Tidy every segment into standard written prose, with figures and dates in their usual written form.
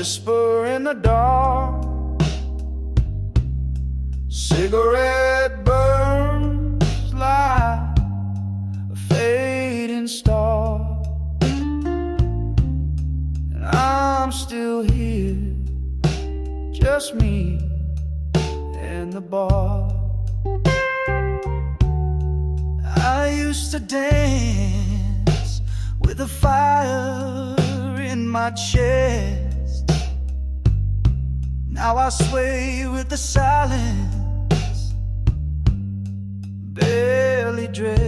whisper in the dark. Cigarette burns like a fading star, and I'm still here, just me and the bar. I used to dance with a fire in my chest. Now I sway with the silence, barely dressed.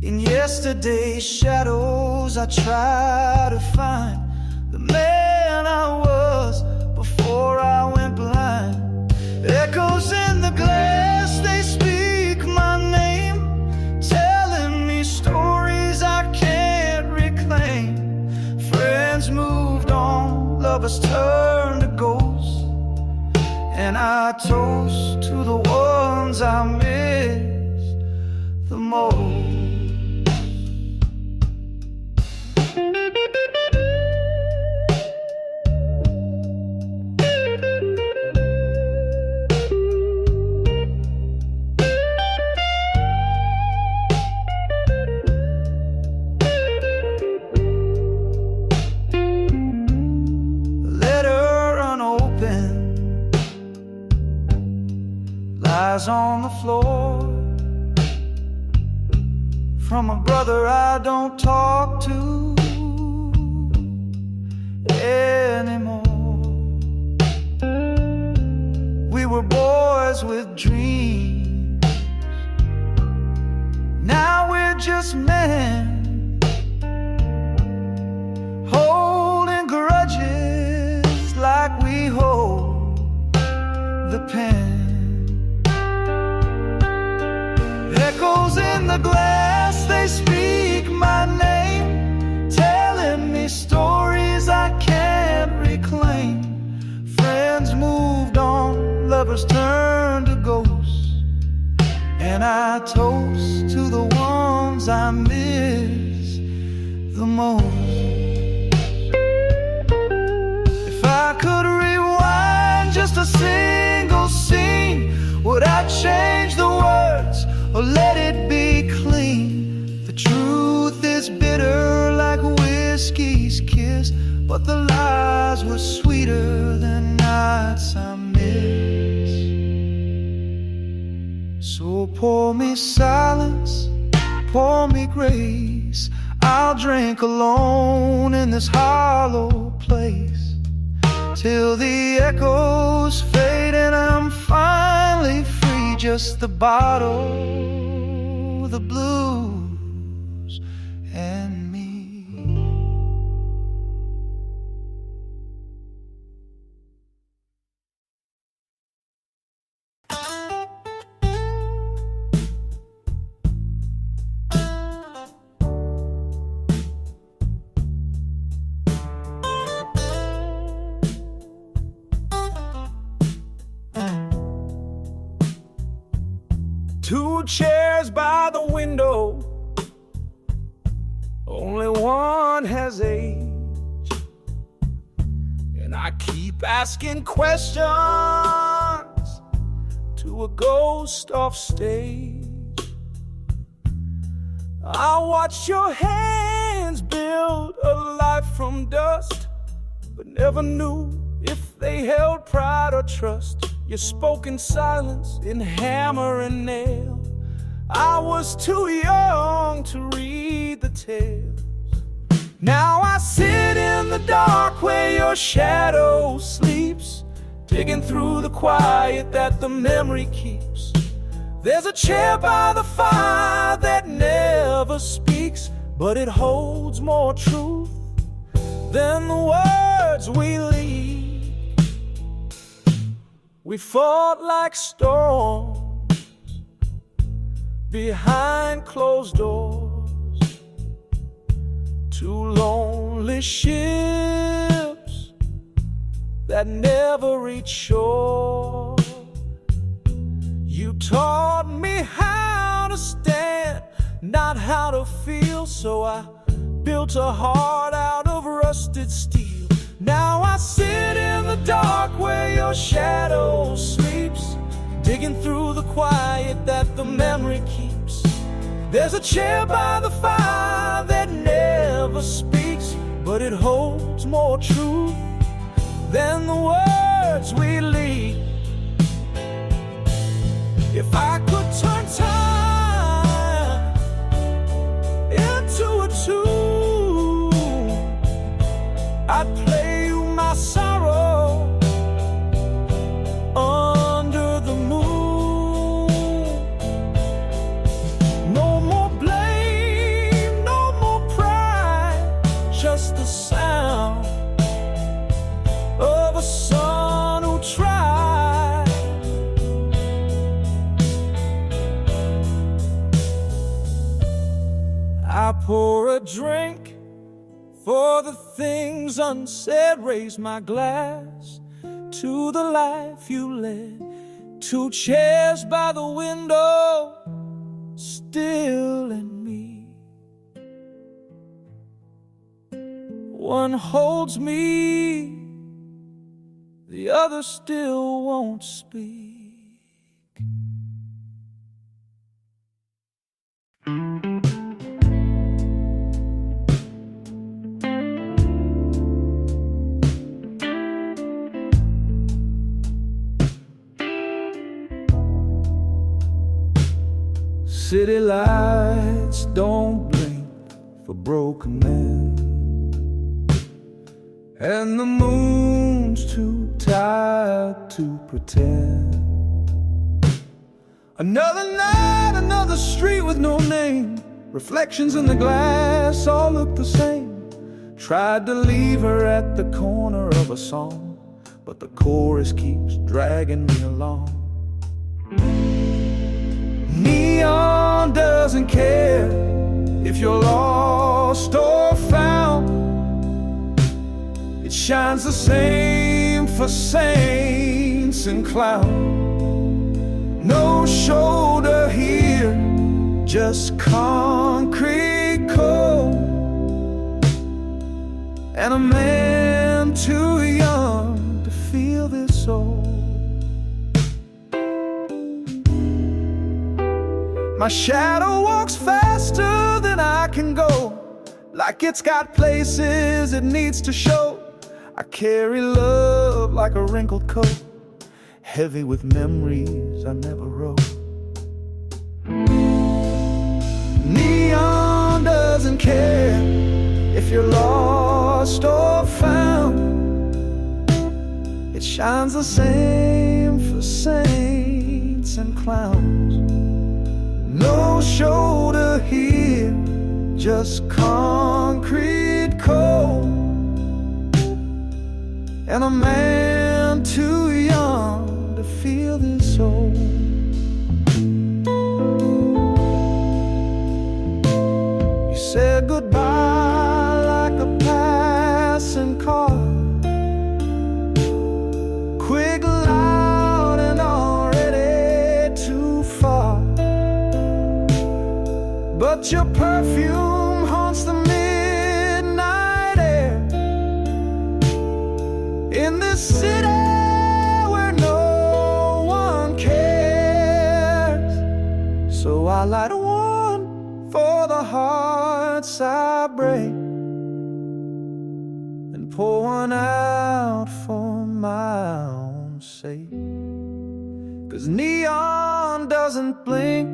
In yesterday's shadows I try to find the man I was before I went blind. Echoes in the glass, they speak my name, telling me stories I can't reclaim. Friends moved on, lovers turned to ghosts, and I toast to the ones I missed the most. Lies on the floor from a brother I don't talk to anymore. We were boys with dreams, now we're just men, holding grudges like we hold the pen. Echoes in the glass, they speak my name, telling me stories I can't reclaim. Friends moved on, lovers turned to ghosts, and I toast to the ones I miss the most. If I could rewind just a single scene, would I change the words or let it be clean? The truth is bitter like whiskey's kiss, but the lies were sweeter than nights I miss. So pour me silence, pour me grace, I'll drink alone in this hollow place, till the echoes fade and I'm finally free. Just the bottle, the blues, and me. Two chairs by the window, only one has age, and I keep asking questions to a ghost off stage. I watched your hands build a life from dust, but never knew if they held pride or trust. You spoke in silence, in hammer and nail. I was too young to read the tales. Now I sit in the dark where your shadow sleeps, digging through the quiet that the memory keeps. There's a chair by the fire that never speaks, but it holds more truth than the words we leave. We fought like storms behind closed doors, two lonely ships that never reach shore. You taught me how to stand, not how to feel, so I built a heart out of rusted steel. Now I sit in the dark where your shadow sleeps, digging through the quiet that the memory keeps. There's a chair by the fire that never speaks, but it holds more truth than the words we leave. If I could turn time into a tune, I'd play you my sorrow under the moon. No more blame, no more pride, just the sound of a son who tried. I pour a drink for the things unsaid, raise my glass to the life you led. 2 chairs by the window, still in me. One holds me, the other still won't speak. City lights don't blink for broken men, and the moon's too tired to pretend. Another night, another street with no name. Reflections in the glass all look the same. Tried to leave her at the corner of a song, but the chorus keeps dragging me along. Neon doesn't care if you're lost or found. It shines the same for saints and clowns. No shoulder here, just concrete cold, and a man too young to feel this old. My shadow walks faster than I can go, like it's got places it needs to show. I carry love like a wrinkled coat, heavy with memories I never wrote. Neon doesn't care if you're lost or found. It shines the same for saints and clowns. No shoulder here, just concrete cold, and a man too young to feel this old. You said goodbye like a passing car, quick, loud, and already too far. But your perfume haunts the midnight air in this city where no one cares. So I light one for the hearts I break, and pour one out for my own sake. 'Cause neon doesn't blink,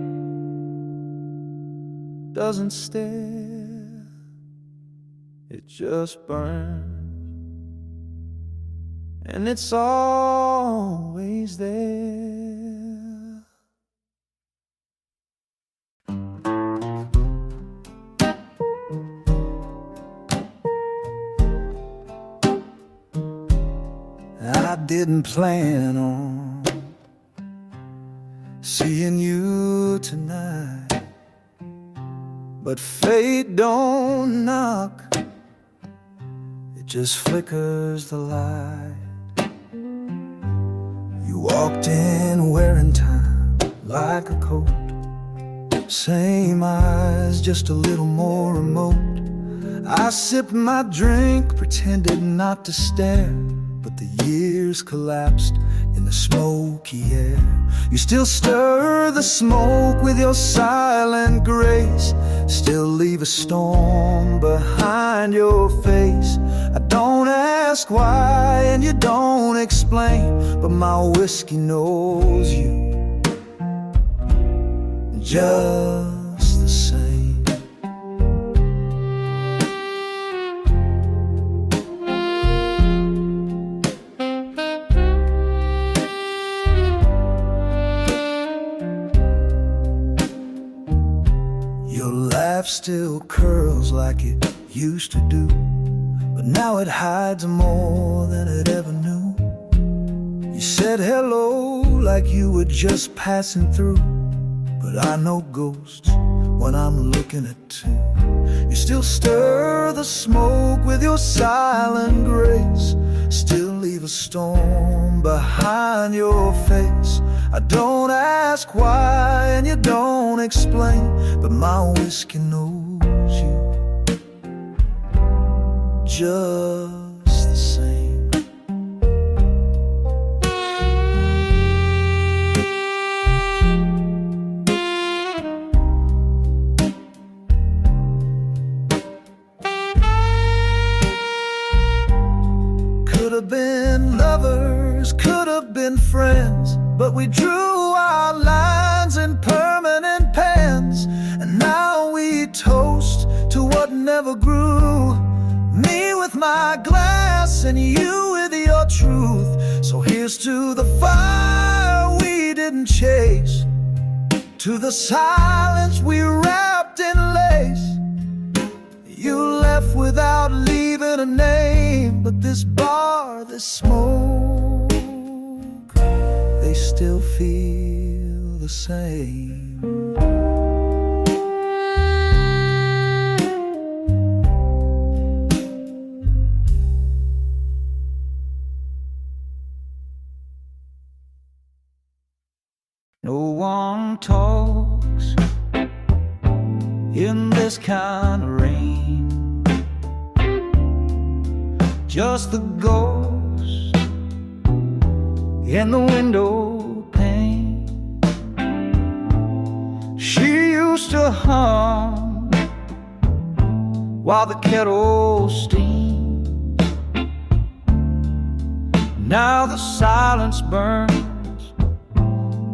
doesn't stare, it just burns, and it's always there. I didn't plan on seeing you tonight, but fate don't knock, it just flickers the light. You walked in wearing time like a coat, same eyes, just a little more remote. I sipped my drink, pretended not to stare, but the years collapsed in the smoky air. You still stir the smoke with your silent grace, still leave a storm behind your face. I don't ask why and you don't explain, but my whiskey knows you just the same. Your laugh still curls like it used to do, but now it hides more than it ever knew. You said hello like you were just passing through, but I know ghosts when I'm looking at you. You still stir the smoke with your silent grace, still leave a storm behind your face. I don't ask why and you don't explain, but my whiskey knows you just the same. Could have been lovers, could have been friends, but we drew our lines in permanent pens, and now we toast to what never grew. Me with my glass and you with your truth. So here's to the fire we didn't chase, to the silence we wrapped in lace. You left without leaving a name, but this bar, this smoke, they still feel the same. No one talks in this kind of rain, just the ghost in the window pane. She used to hum while the kettle steamed. Now the silence burns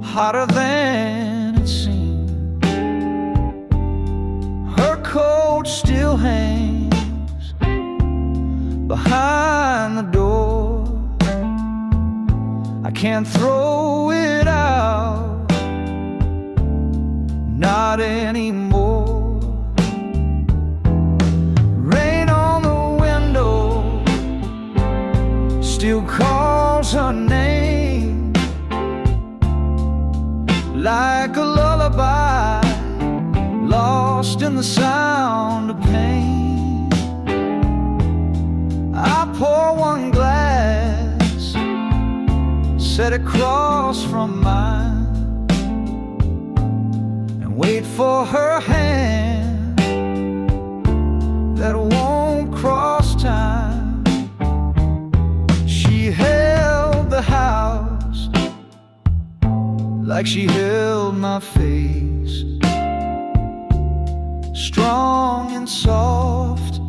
hotter than it seemed. Her coat still hangs behind the door. I can't throw it out, not anymore. Rain on the window still calls her name, like a lullaby lost in the sound of pain. I pour one glass, set it across from mine, and wait for her hand that won't cross time. She held the house like she held my face, strong and soft,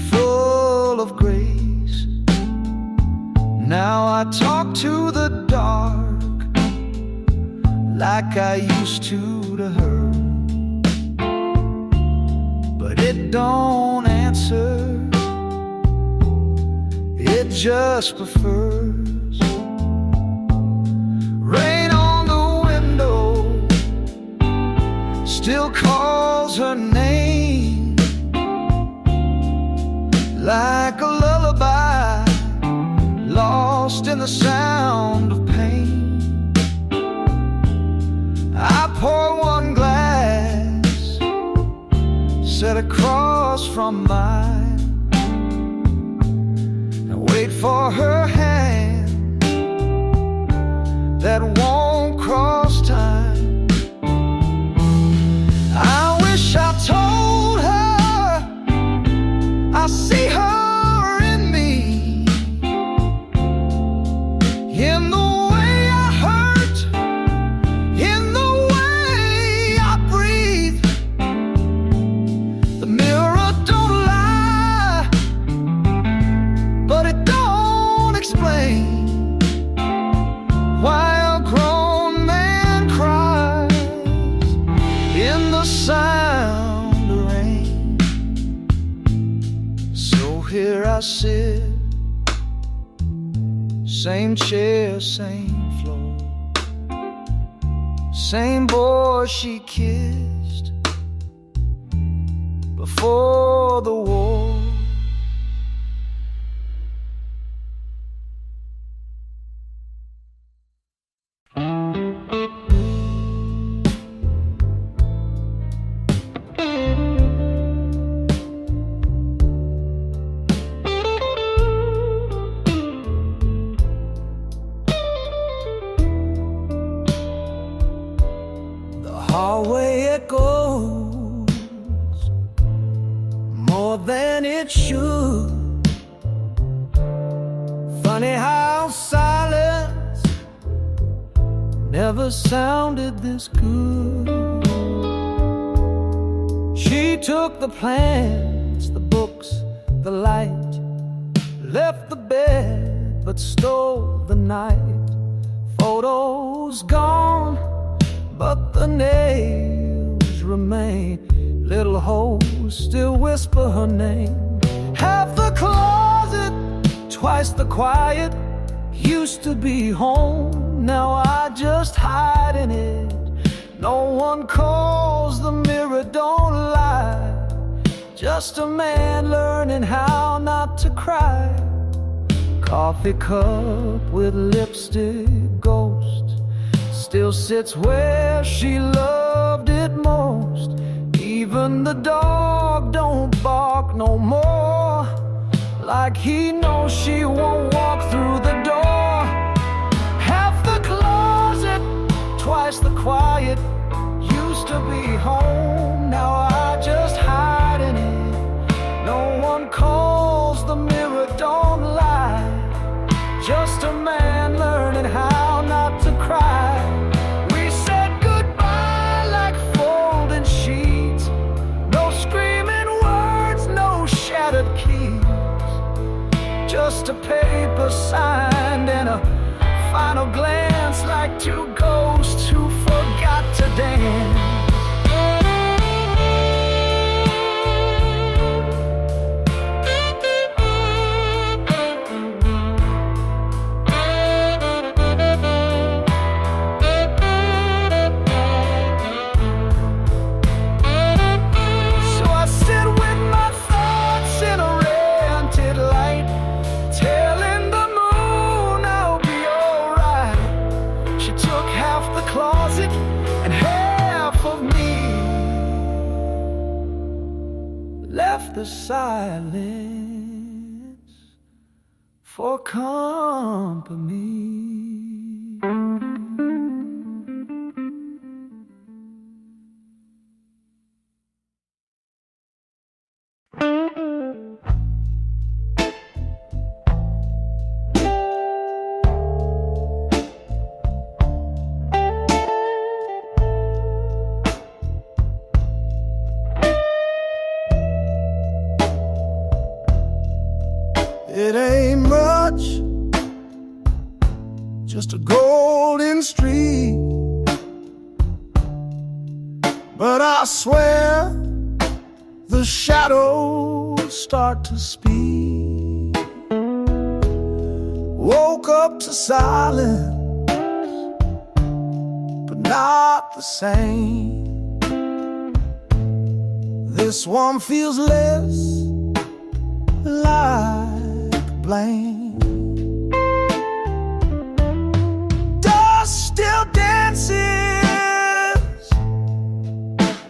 full of grace. Now I talk to the dark like I used to her, but it don't answer, it just prefers. Rain on the window still calls her name, like a lullaby lost in the sound of pain. I pour one glass, set across from mine, and wait for her hand that won't cross time. I wish I told her I sit, same chair, same floor, same boy she kissed before the war. Hallway echoes more than it should. Funny how silence never sounded this good. She took the plans, the books, the light, left the bed but stole the night. Photos gone, but the nails remain. Little holes still whisper her name. Half the closet, twice the quiet, used to be home. Now I just hide in it. No one calls, the mirror don't lie. Just a man learning how not to cry. Coffee cup with lipstick ghost still sits where she loved it most. Even the dog don't bark no more, like he knows she won't walk through the door. Half the closet, twice the quiet, used to be home. Now I just hide in it. No one calls, the mirror don't lie. Just a man learning how not to cry. We said goodbye like folding sheets. No screaming words, no shattered keys. Just a paper signed and a final glance, like two ghosts who forgot to dance. Left the silence for company. It ain't much, just a golden street, but I swear the shadows start to speak. Woke up to silence, but not the same. This one feels less like blame. Dust still dances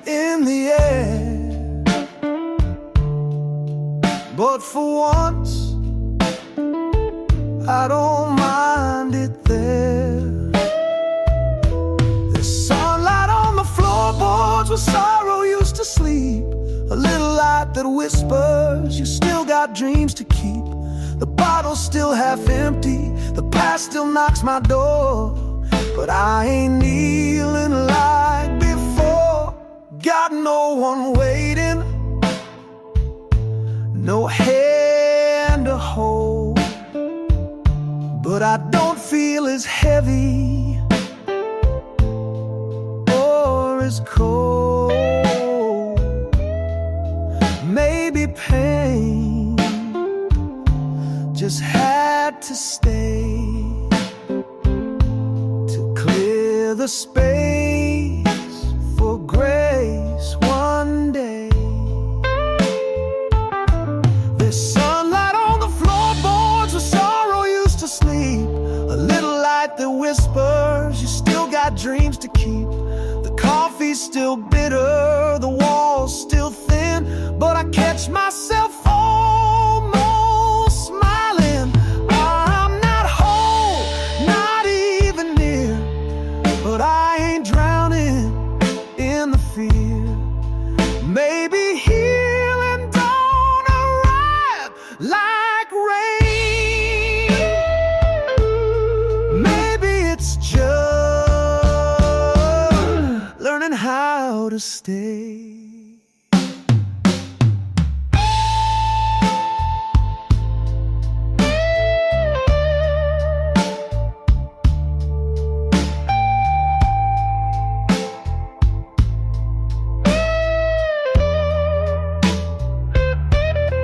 in the air, but for once I don't mind it there. There's sunlight on the floorboards where sorrow used to sleep. A little light that whispers you still got dreams to keep. The bottle's still half empty, the past still knocks my door, but I ain't kneeling like before. Got no one waiting, no hand to hold, but I don't feel as heavy or as cold. Maybe pain just had to stay to clear the space for grace one day. There's sunlight on the floorboards where sorrow used to sleep, a little light that whispers you still got dreams to keep. The coffee's still bitter, the walls still thin, but I catch myself almost smiling. I'm not whole, not even near, but I ain't drowning in the fear. Maybe healing don't arrive like rain. Maybe it's just learning how to stay.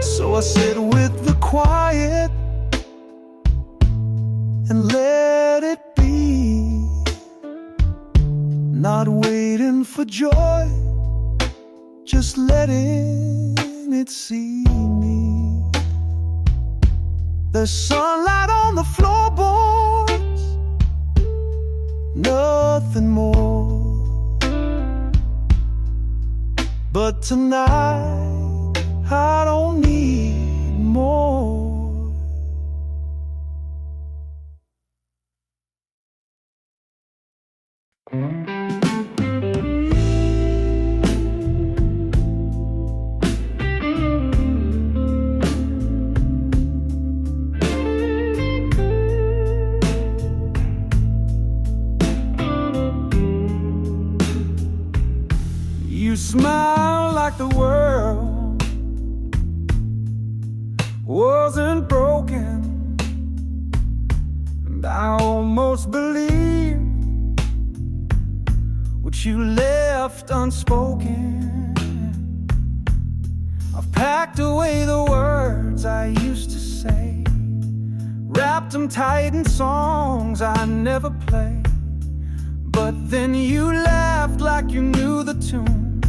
So I sit with the quiet and let it be, not waiting for joy, just letting it see me. There's sunlight on the floorboards, nothing more. But tonight I don't need more. You smile like the world wasn't broken, and I almost believe what you left unspoken. I've packed away the words I used to say, wrapped them tight in songs I never played. But then you laughed like you knew the tune,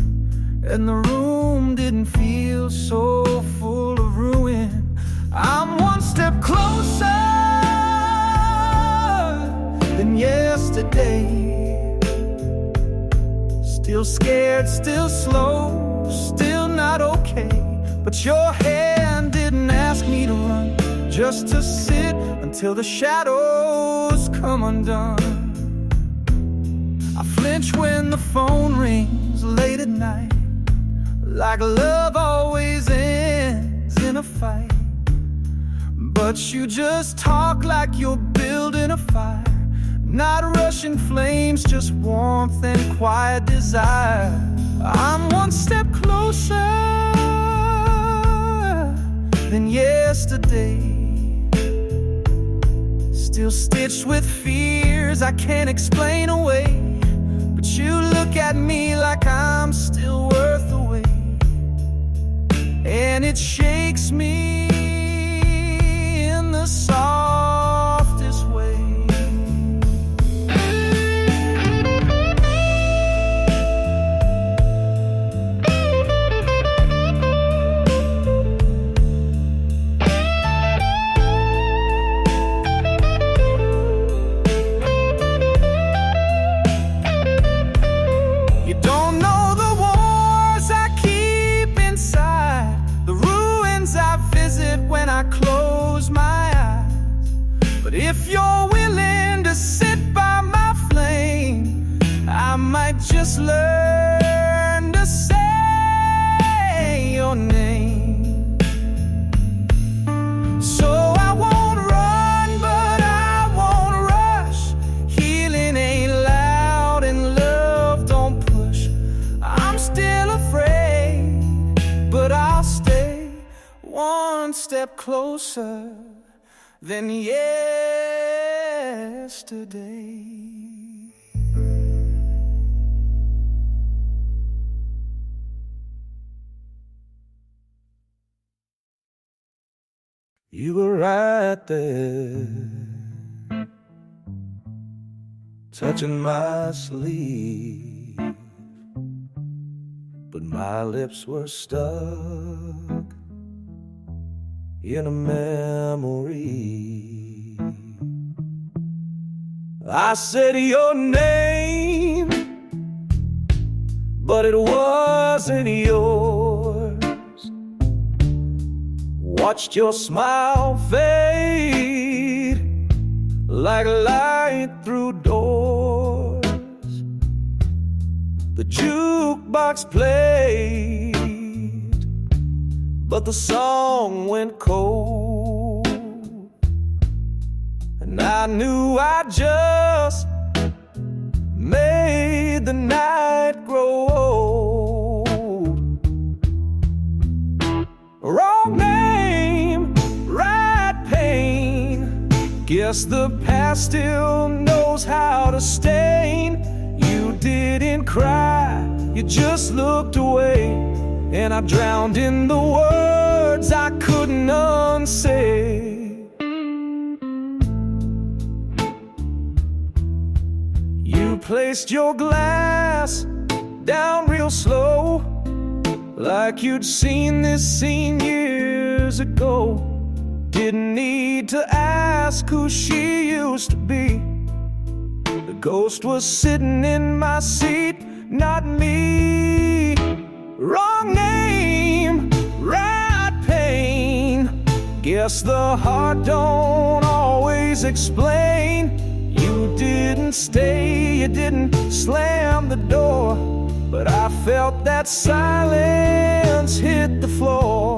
and the room didn't feel so full of ruin. I'm one step closer than yesterday, still scared, still slow, still not okay. But your hand didn't ask me to run, just to sit until the shadows come undone. I flinch when the phone rings late at night, like love always ends in a fight. But you just talk like you're building a fire, not rushing flames, just warmth and quiet desire. I'm one step closer than yesterday, still stitched with fears I can't explain away. But you look at me like I'm still worth the wait, and it shakes me in the softest way. You don't know the wars I keep inside, the ruins I visit when I close my eyes. But if you're willing to sit by my flame, I might just learn to say your name. So I won't run, but I won't rush. Healing ain't loud and love don't push. I'm still afraid, but I'll stay one step closer than yesterday. You were right right there, touching my sleeve, but my lips were stuck in a memory. I said your name, but it wasn't yours. Watched your smile fade like light through doors. The jukebox played, but the song went cold, and I knew I just made the night grow old. Wrong name, right pain. Guess the past still knows how to stain. You didn't cry, you just looked away, and I drowned in the words I couldn't unsay. You placed your glass down real slow, like you'd seen this scene years ago. Didn't need to ask who she used to be. The ghost was sitting in my seat, not me. Wrong name, right pain. Guess the heart don't always explain. You didn't stay, you didn't slam the door, but I felt that silence hit the floor.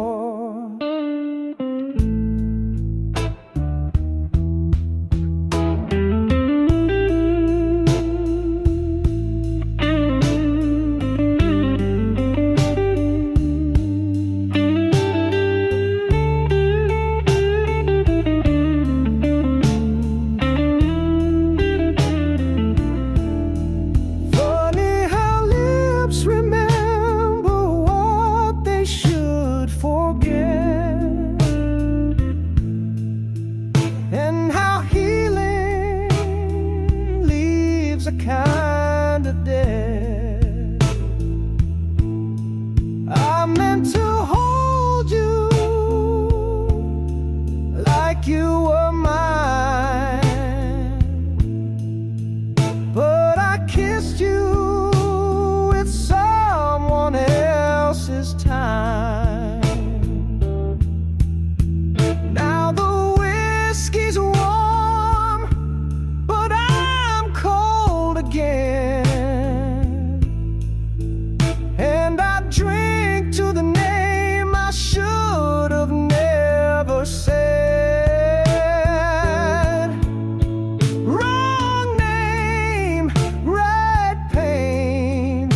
Kind of dead. I meant to hold you like you were mine, but I kissed you with someone else's time. Now the whiskey's warm, but I'm cold again, and I drink to the name I should have never said. Wrong name, right pain,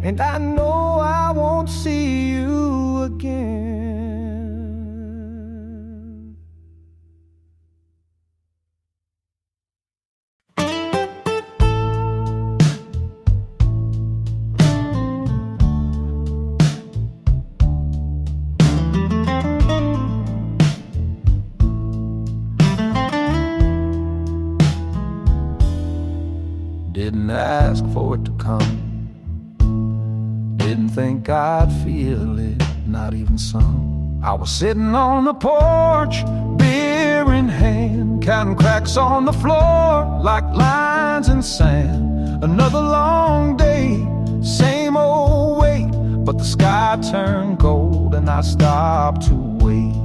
and I know I won't see you again. Didn't ask for it to come, didn't think I'd feel it, not even some. I was sitting on the porch, beer in hand, counting cracks on the floor like lines in sand. Another long day, same old wait, but the sky turned gold and I stopped to wait.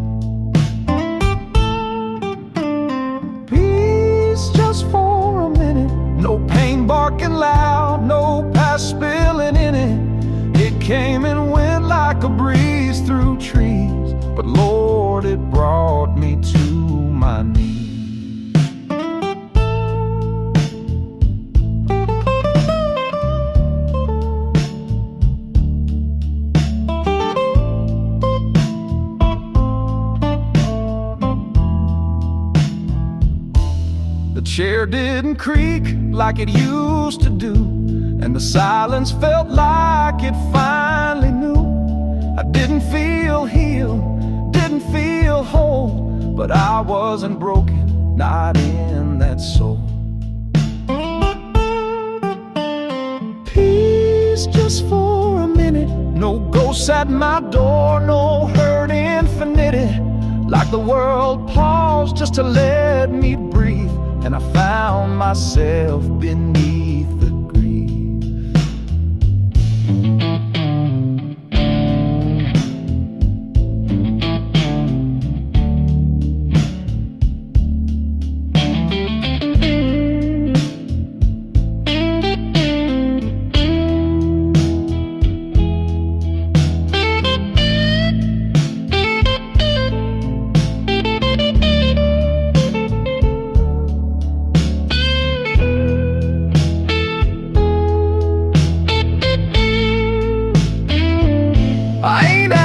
Peace just for a minute, no pain barking loud, no past spilling in it. It came and went like a breeze through trees, but Lord, it brought me to my knees. The chair didn't creak like it used to do, and the silence felt like it finally knew. I didn't feel healed, didn't feel whole, but I wasn't broken, not in that soul. Peace just for a minute, no ghosts at my door, no hurt infinited. Like the world paused just to let me breathe, and I found myself beneath the grief.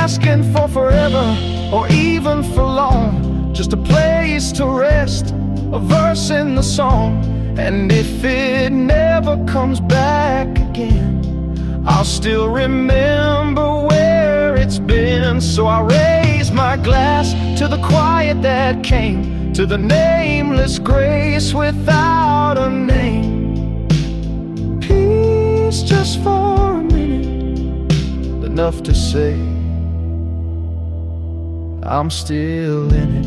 Asking for forever or even for long, just a place to rest, a verse in the song. And if it never comes back again, I'll still remember where it's been. So I raise my glass to the quiet that came, to the nameless grace without a name. Peace just for a minute, enough to say I'm still in it.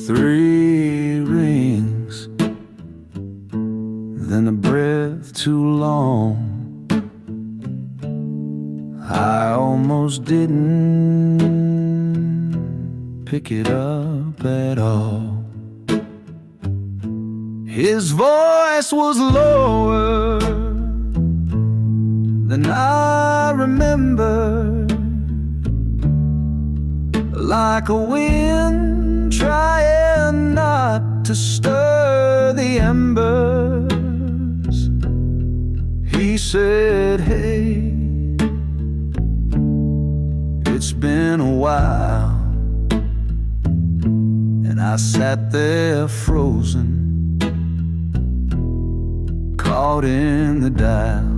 3 rings, then a breath too long. I almost didn't pick it up at all. His voice was lower than I remember, like a wind trying not to stir the embers. He said, "Hey, it's been a while." And I sat there frozen, caught in the dial.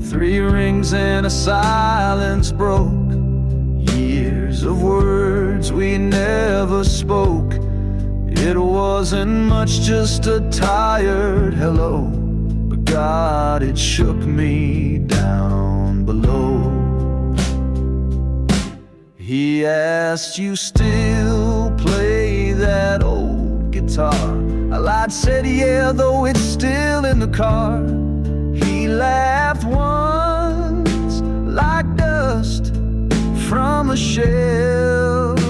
3 rings and a silence broke, years of words we never spoke. It wasn't much, just a tired hello, but God, it shook me down below. He asked, "You still play that old guitar?" I lied, said yeah, though it's still in the car. He laughed once, like dust from a shelf,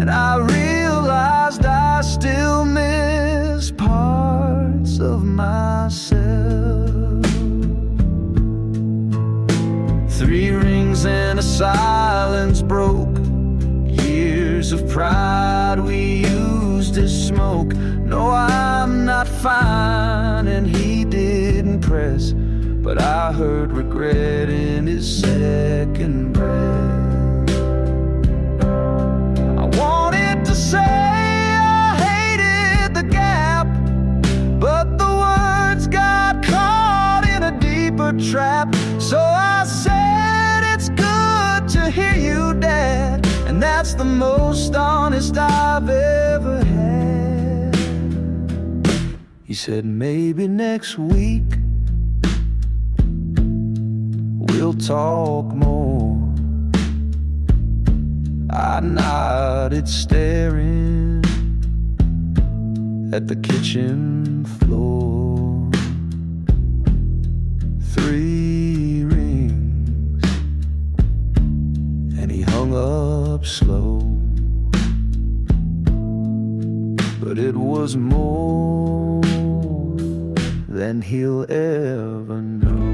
and I realized I still miss parts of myself. 3 rings and a silence broke, years of pride we used as smoke. No, I'm not fine, and he didn't press, but I heard regret in his second breath. I wanted to say I hated the gap, but the words got caught in a deeper trap. So I said, "It's good to hear you, Dad," and that's the most honest I've ever had. He said, "Maybe next week we'll talk more." I nodded, staring at the kitchen floor. 3 rings, and he hung up slow. But it was more than he'll ever know.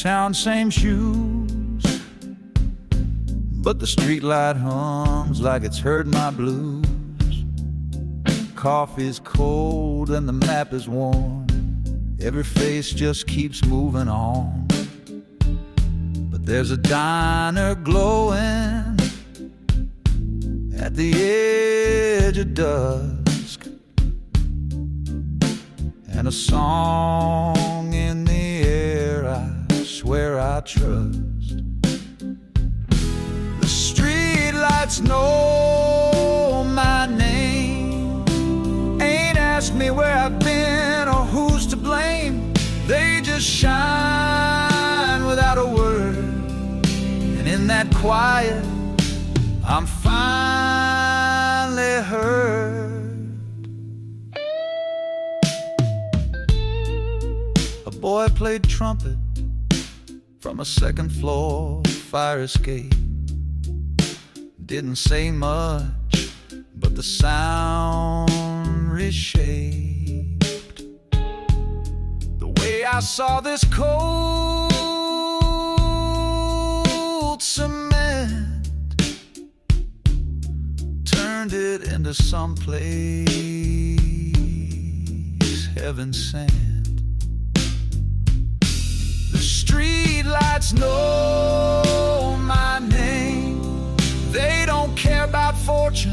town, same shoes, but the streetlight hums like it's heard my blues. Coffee's cold and the map is worn. Every face just keeps moving on. But there's a diner glowing at the edge of dusk, and a song in the air I swear I trust. The streetlights know my name, ain't asked me where I've been or who's to blame. They just shine without a word, and in that quiet I'm finally heard. A boy played trumpet from a second floor fire escape. Didn't say much, but the sound reshaped the way I saw this cold cement, turned it into some place heaven sent. The streetlights know my name. They don't care about fortune,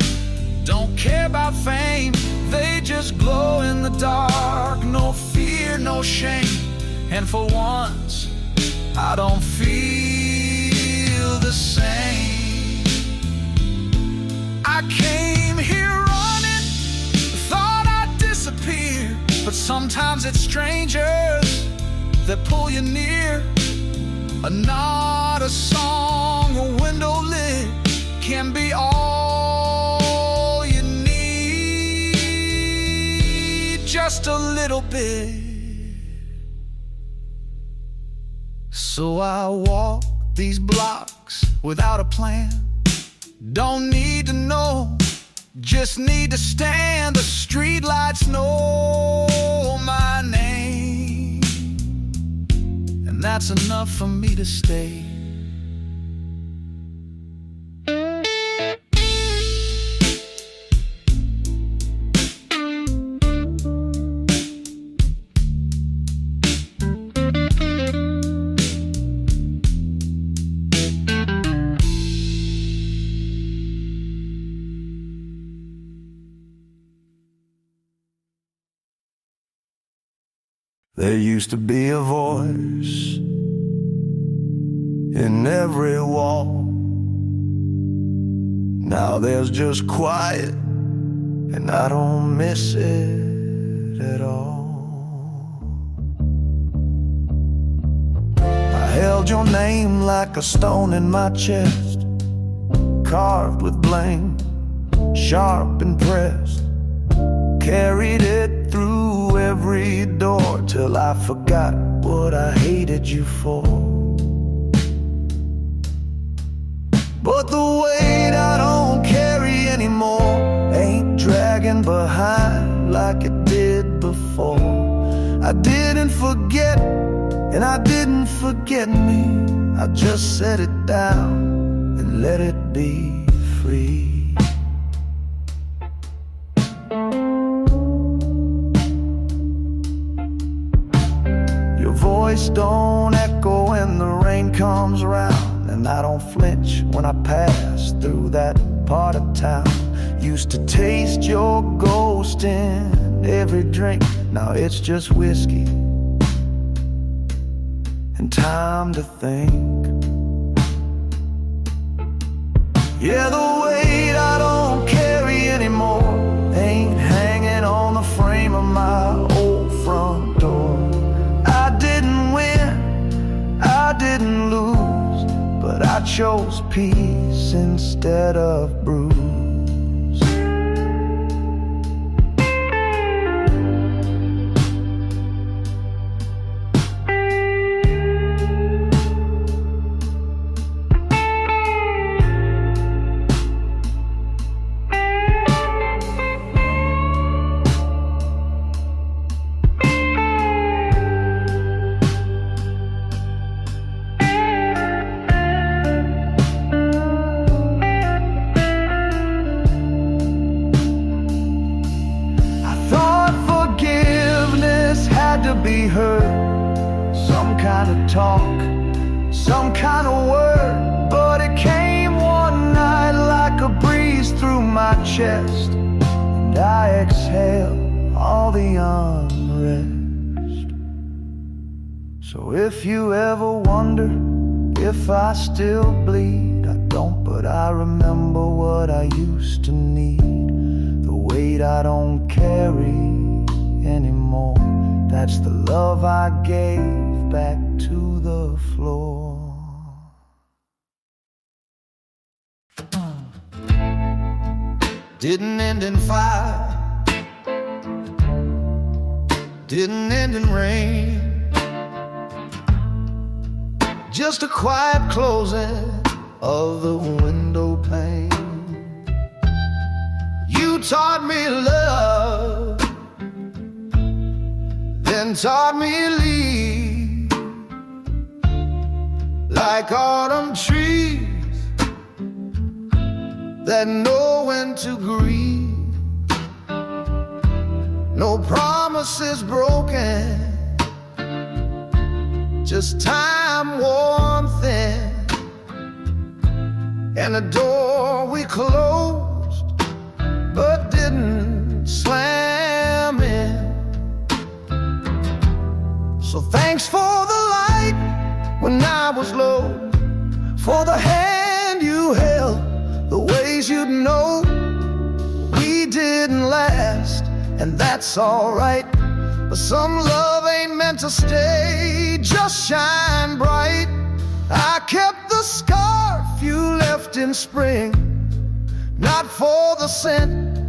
don't care about fame. They just glow in the dark, no fear, no shame. And for once, I don't feel the same. I came here running, thought I'd disappear, but sometimes it's strangers that pull you near. A nod, a song, a window lit can be all you need, just a little bit. So I walk these blocks without a plan. Don't need to know, just need to stand. The streetlights know my name, and that's enough for me to stay. There used to be a voice in every wall. Now there's just quiet, and I don't miss it at all. I held your name like a stone in my chest, carved with blame, sharp and pressed. Carried it through every door till I forgot what I hated you for. But the weight I don't carry anymore ain't dragging behind like it did before. I didn't forget, and I didn't forget me. I just set it down and let it be free. Voice don't echo when the rain comes around, and I don't flinch when I pass through that part of town. Used to taste your ghost in every drink, now it's just whiskey and time to think. Yeah, the weight I don't carry anymore ain't hanging on the frame of my old front door. I didn't win, I didn't lose, but I chose peace instead of bruise. kind of talk, some kind of word, but it came one night like a breeze through my chest, and I exhale all the unrest. So if you ever wonder if I still bleed, I don't, but I remember what I used to need. The weight I don't carry anymore, that's the love I gave back to the floor. Didn't end in fire, didn't end in rain, just a quiet closing of the window pane. You taught me love, then taught me leave, like autumn trees that know when to grieve. No promises broken, just time worn thin, and a door we closed but didn't slam in. So thanks for the light when I was low, for the hand you held, the ways you'd know. We didn't last, and that's alright, but some love ain't meant to stay, just shine bright. I kept the scarf you left in spring, not for the scent,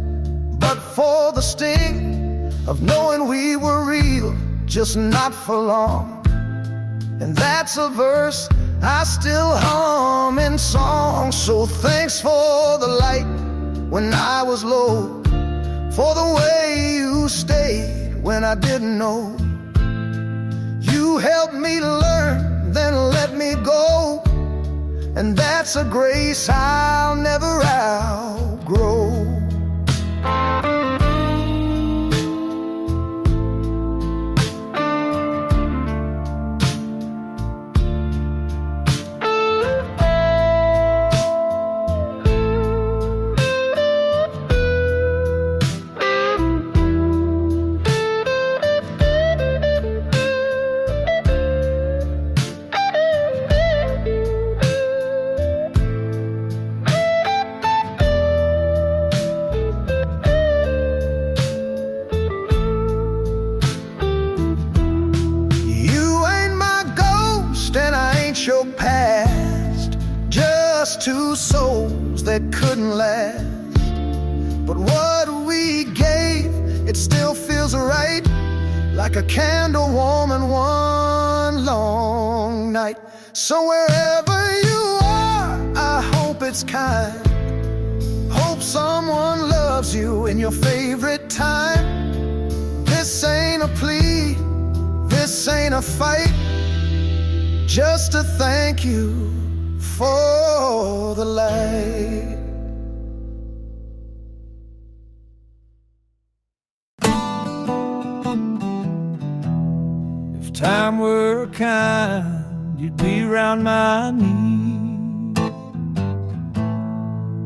but for the sting of knowing we were real, just not for long. And that's a verse I still hum in song. So thanks for the light when I was low, for the way you stayed when I didn't know. You helped me learn, then let me go, and that's a grace I'll never outgrow. Your past, just two souls that couldn't last. But what we gave, it still feels right, like a candle warming one long night. So wherever you are, I hope it's kind. Hope someone loves you in your favorite time. This ain't a plea, this ain't a fight, just to thank you for the light. If time were kind, you'd be around my knee,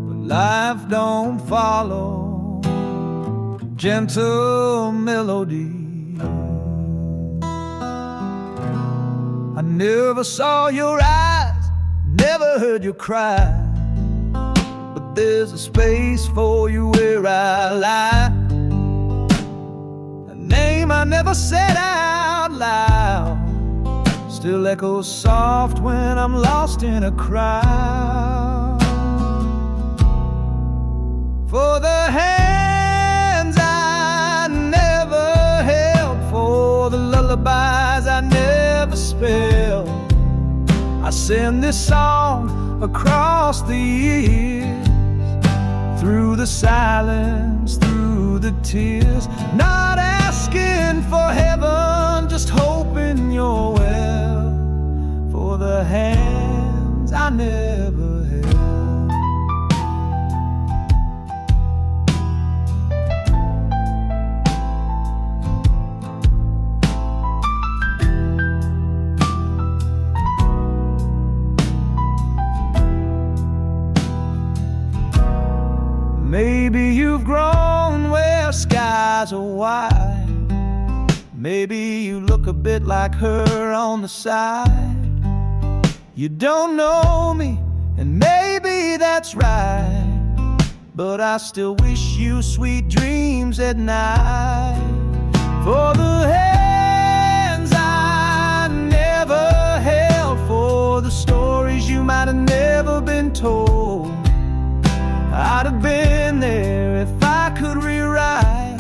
but life don't follow gentle melody. I never saw your eyes, never heard you cry, but there's a space for you where I lie. A name I never said out loud still echoes soft when I'm lost in a crowd. For the hands I never held, for the lullabies I never spelled, I send this song across the years, through the silence, through the tears, not asking for heaven, just hoping you're well, for the hands I never held. Maybe you've grown where skies are wide. Maybe you look a bit like her on the side. You don't know me, and maybe that's right, but I still wish you sweet dreams at night. For the hands I never held, for the stories you might have never been told, I'd have been there if I could rewrite.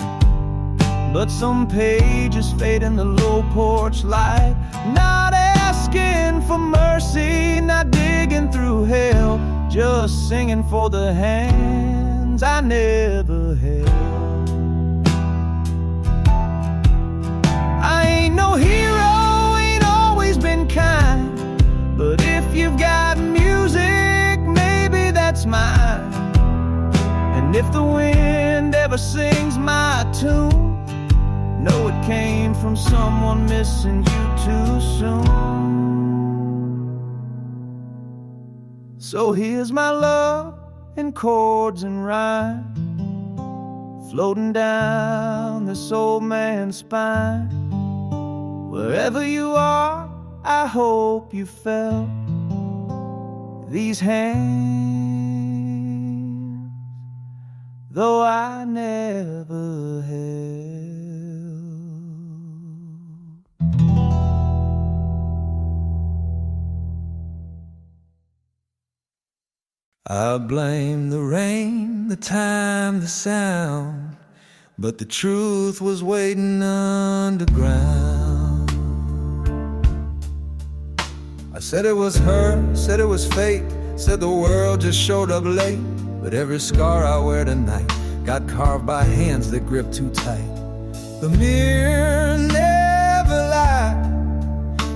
But some pages fade in the low porch light. Not asking for mercy, not digging through hell, just singing for the hands I never held. I ain't no hero, ain't always been kind, but if you've got music, maybe that's mine. And if the wind ever sings my tune, know it came from someone missing you too soon. So here's my love in chords and rhyme, floating down this old man's spine. Wherever you are, I hope you felt these hands, though I never held. I blame the rain, the time, the sound, but the truth was waiting underground. I said it was her, said it was fate, said the world just showed up late. But every scar I wear tonight got carved by hands that grip too tight. The mirror never lied,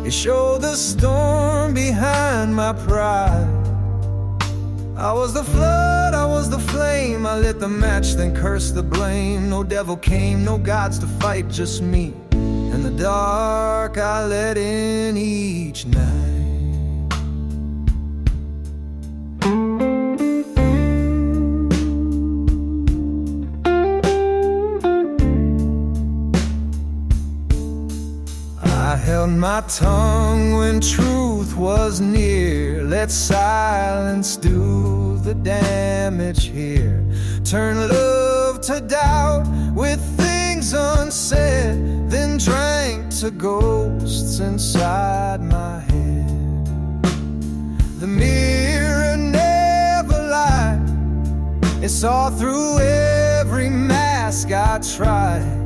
it showed the storm behind my pride. I was the flood, I was the flame, I lit the match, then cursed the blame. No devil came, no gods to fight, just me and the dark I let in each night. I held my tongue when truth was near. Let silence do the damage here. Turn love to doubt with things unsaid, then drank to ghosts inside my head. The mirror never lied, it saw through every mask I tried.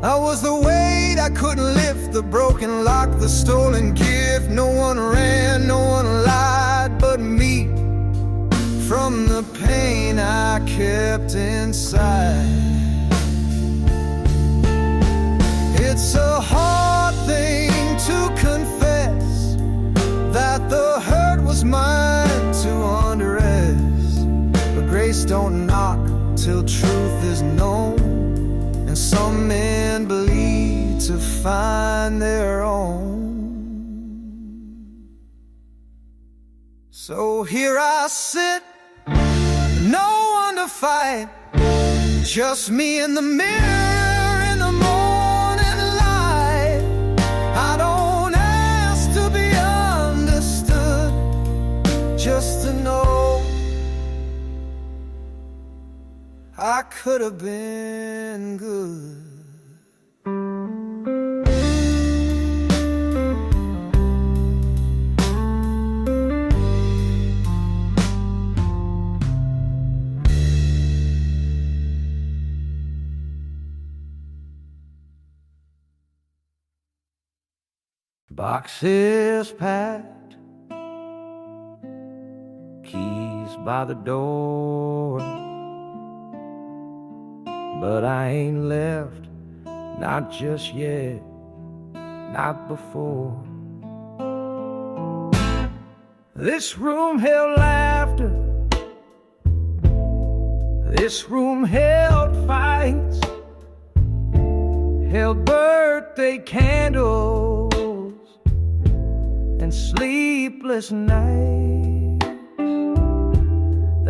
I was the weight I couldn't lift, the broken lock, the stolen gift. No one ran, no one lied but me, from the pain I kept inside. It's a hard thing to confess that the hurt was mine to undress, but grace don't knock till truth is known, and some men bleed to find their own. So here I sit, no one to fight, just me in the mirror in the morning light. I don't ask to be understood, just to know I could have been good. Boxes packed, keys by the door, but I ain't left, not just yet, not before. This room held laughter, this room held fights, held birthday candles and sleepless nights.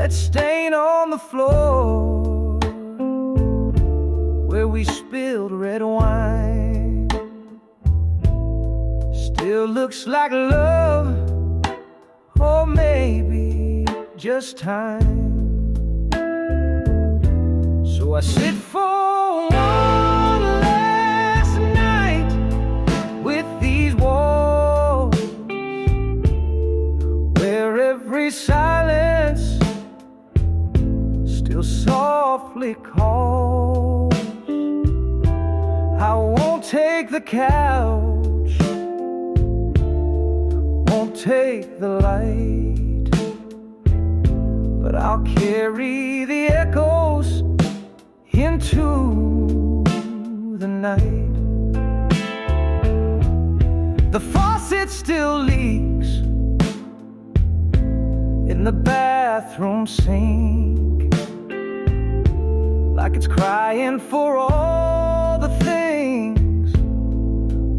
that stain on the floor where we spilled red wine still looks like love, or maybe just time. So I sit for one last night with these walls where every silence still softly calls. I won't take the couch, won't take the light, but I'll carry the echoes into the night. The faucet still leaks in the bathroom sink, like it's crying for all the things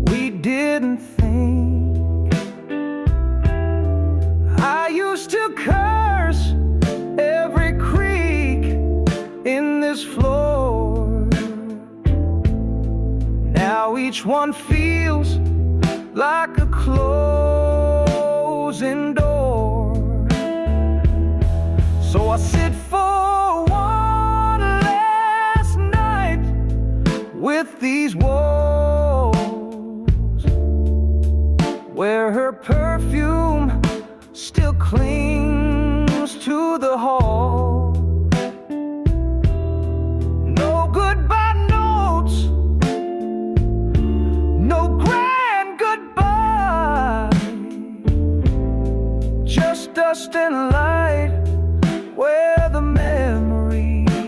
we didn't think. I used to curse every creak in this floor. Now each one feels like a closing door. So I sit for one last night with these walls where her perfume still clings to the hall. No goodbye notes, no grand goodbye, just dust and light where the memories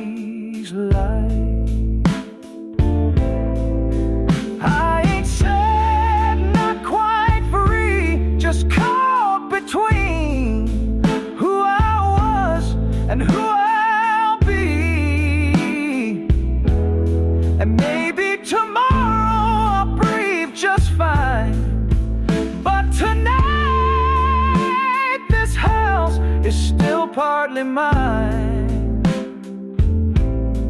lie. I ain't sad, not quite free, just caught between who I was and who I'll be. And maybe tomorrow I'll breathe just fine, but tonight this house is still partly mine.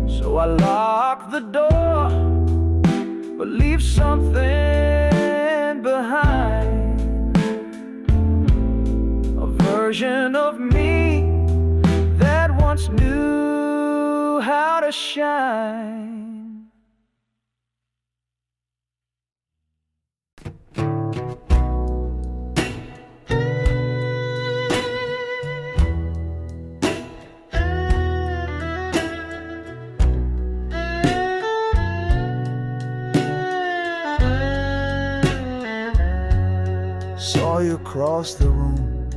So I lock the door, but leave something behind, a version of me that once knew how to shine. Saw you across the room,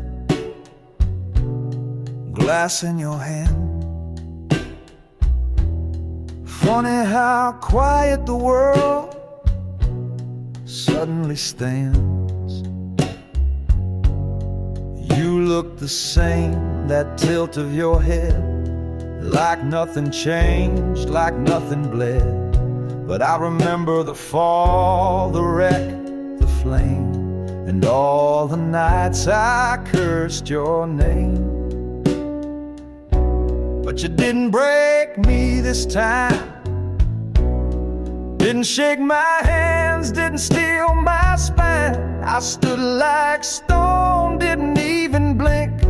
glass in your hand. Funny how quiet the world suddenly stands. You look the same, that tilt of your head, like nothing changed, like nothing bled. But I remember the fall, the wreck, the flame, and all the nights I cursed your name. But you didn't break me this time, didn't shake my hands, didn't steal my spine. I stood like stone, didn't even blink,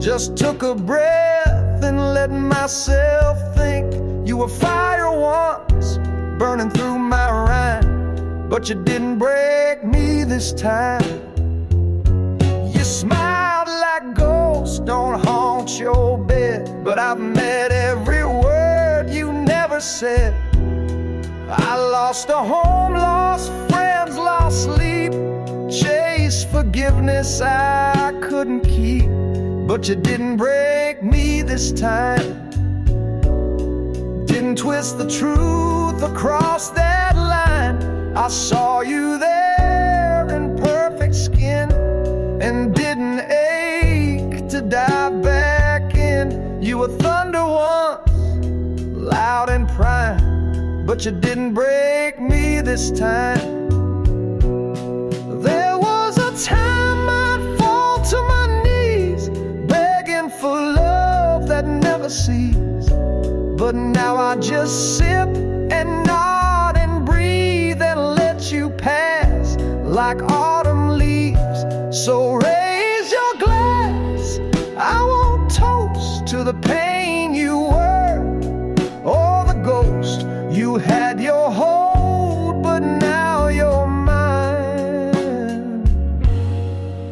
just took a breath and let myself think. You were fire once, burning through my rind, but you didn't break me this time. You smiled like ghosts don't haunt your bed, but I've met every word you never said. I lost a home, lost friends, lost sleep, chased forgiveness I couldn't keep. But you didn't break me this time, didn't twist the truth across that line. I saw you there in perfect skin, and didn't ache to dive back in. You were thunder once, loud and prime, but you didn't break me this time. There was a time I'd fall to my knees, begging for love that but now I just sip and nod and breathe and let you pass like autumn leaves. So raise your glass, I won't toast to the pain you were, or the ghost you had your hold, but now you're mine.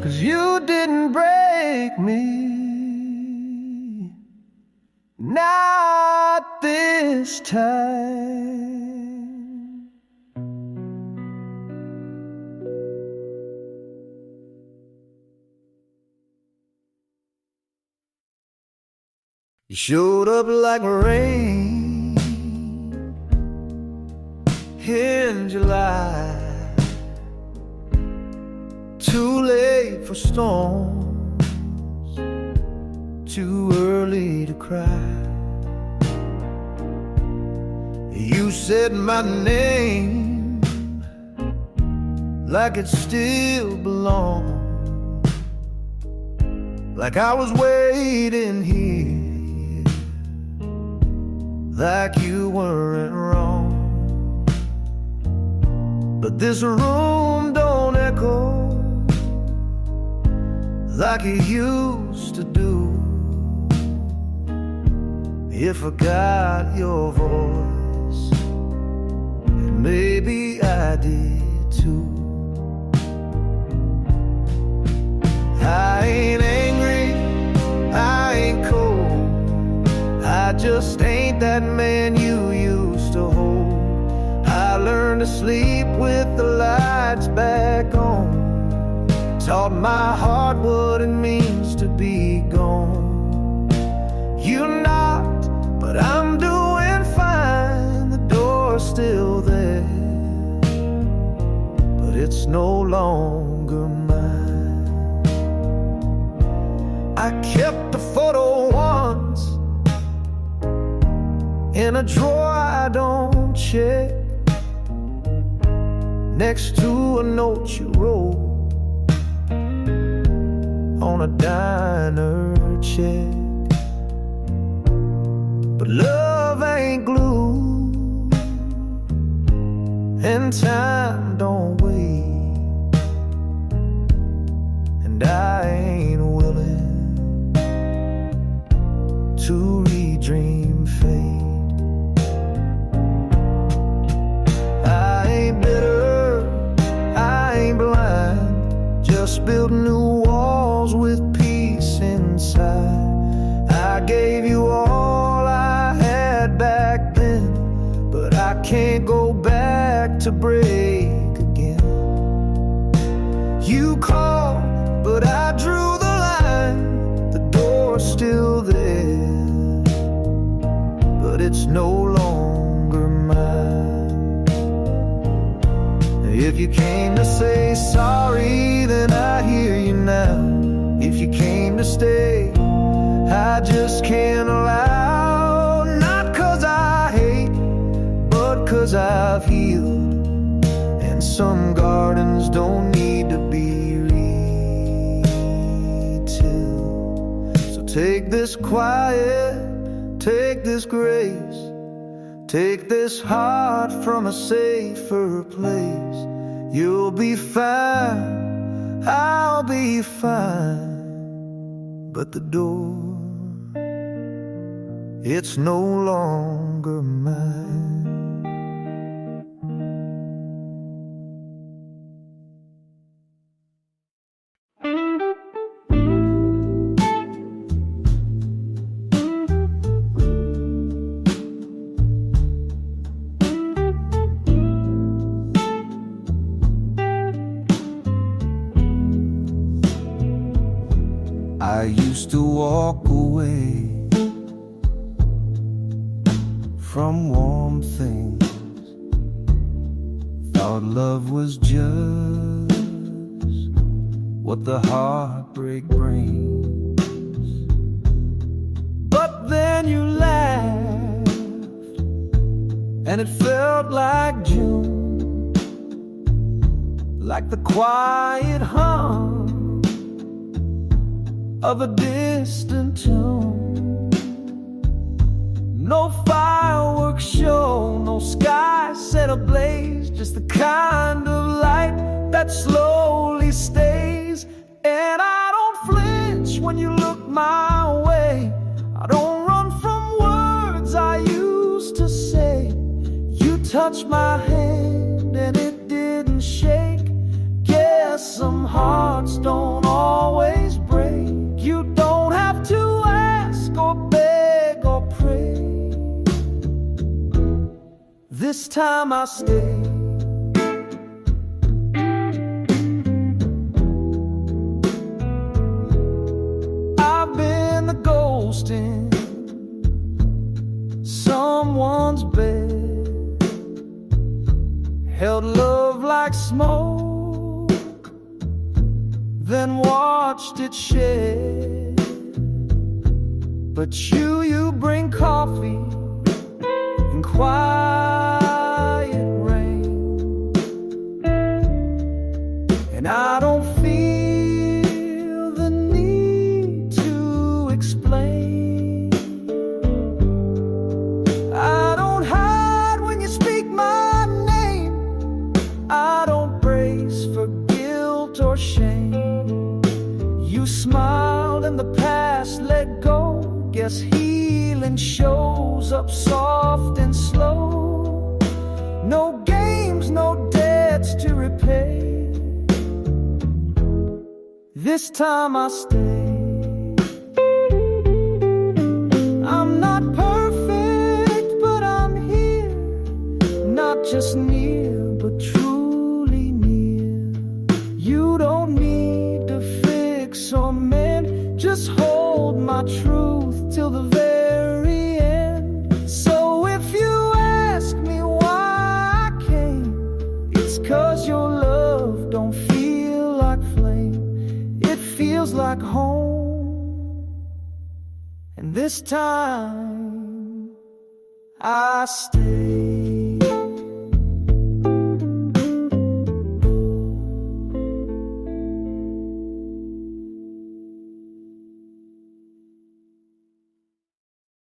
'Cause you didn't break me, not this time. You showed up like rain in July, too late for storms, too early to cry. You said my name like it still belonged, like I was waiting here, like you weren't wrong. But this room don't echo like it used to do. You forgot your voice, and maybe I did too. I ain't angry, I ain't cold, I just ain't that man you used to hold. I learned to sleep with the lights back on, taught my heart what it means to be gone. You knocked, but I'm doing fine, the door's still there, but it's no longer mine. I kept the photo once in a drawer I don't check, next to a note you wrote on a diner check. But love ain't glue, and time don't wait, and I ain't willing to redream fate. I ain't bitter, I ain't blind, just build new walls with peace inside. I gave you all I had back then, but I can't go back to break again. You called, but I drew the line, the door's still there, but it's no longer mine. If you came to say sorry, then I hear you now. If you came to stay, I just can't allow. Not 'cause I hate, but 'cause I've healed, and some gardens don't need to be retilled. So take this quiet, take this grace, take this heart from a safer place. You'll be fine, I'll be fine, but the door, it's no longer mine. I used to walk away from warm things, thought love was just what the heartbreak brings. But then you laughed, and it felt like June, like the quiet hum of a distant tune. No fire fireworks show, no sky set ablaze, just the kind of light that slowly stays. And I don't flinch when you look my way, I don't run from words I used to say. You touched my hand and it didn't shake. Guess some hearts don't always break. You don't have to ask or beg or pray. This time I stay. I've been the ghost in someone's bed, held love like smoke, then watched it shed. But you bring coffee and quiet rain, and I don't feel the need to explain. I don't hide when you speak my name, I don't brace for guilt or shame. You smiled and the past let go. Guess healing shows up soft and slow. No games, no debts to repay. This time I stay. I'm not perfect, but I'm here. Not just near, but truly near. You don't need to fix or mend, just hold my truth till the very end. So if you ask me why I came, it's 'cause your love don't feel like flame, it feels like home. And this time I stay.